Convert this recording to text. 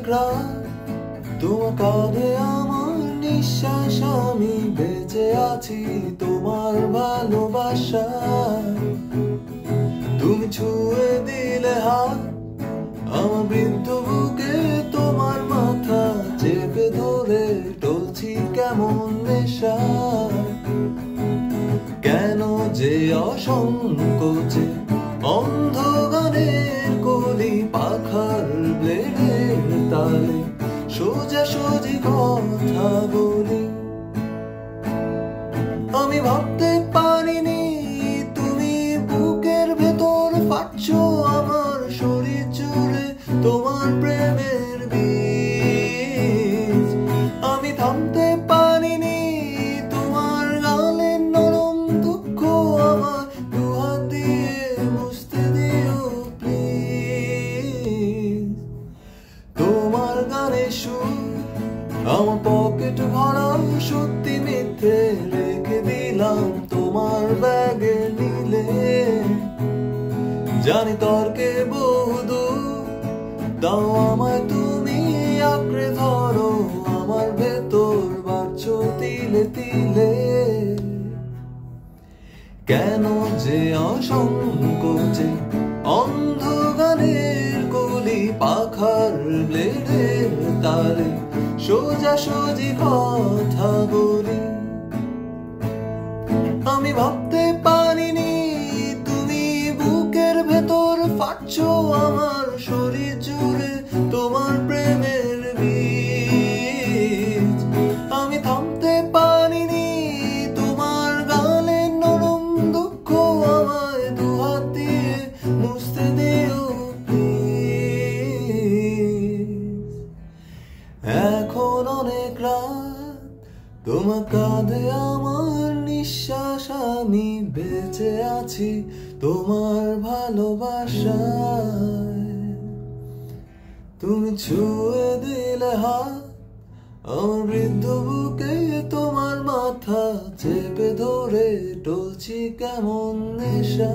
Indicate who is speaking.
Speaker 1: অনেক রাত তোমার কাঁধে আমার নিঃশ্বাস, আমি বেঁচে আছি তোমার ভালোবাসায়। তুমি ছুঁয়ে দিলে হাত আমার বৃদ্ধ বুকে, তোমার মাথা চেপে ধরে টলছি কেমন নেশায়। কেন যে অসংকোচে অন্ধ গানের কলি পাখার ব্লেডের তালে সোজাসুজি কথা বলি। আমি ভাবতে পারিনি তুমি বুকের ভেতর ফাটছো আমার শরীর জুড়ে তোমার প্রেমের বীজ। আমি থামতে পারিনি তোমার গালের নরম দুঃখ, আমার দুহাত দিয়ে মুছতে দিও প্লিজ। তোমার গানের সুর আমার পকেট ভরা, সত্যি মিথ্যে রেখে দিলাম তোমার ব্যাগে নিলে। জানি তর্কে বহুদূর, দাও আমায় তুমি আঁকড়ে ধরো, আমার ভেতর বাড়ছো তিলে তিলে। কেন যে অসংকোচে অন্ধ গানের কলি পাখার ব্লেডের তালে সোজাসুজি কথা বলি। আমি ভাবতে পারিনি তুমি বুকের ভেতর ফাটছো আমার শরীর জুড়ে তোমার প্রেমের বীজ। আমি থামতে পারিনি তোমার গালের নরম দুঃখ, আমায় দুহাত দিয়ে মুছতে দিও প্লিজ। এখন অনেক রাত তোমার কাঁধে আমার নিঃশ্বাস, আমি বেঁচে আছি তোমার ভালোবাসায়। তুমি ছুঁয়ে দিলে হাত আমার বৃদ্ধ বুকে, তোমার মাথা চেপে ধরে টলছি কেমন নেশা।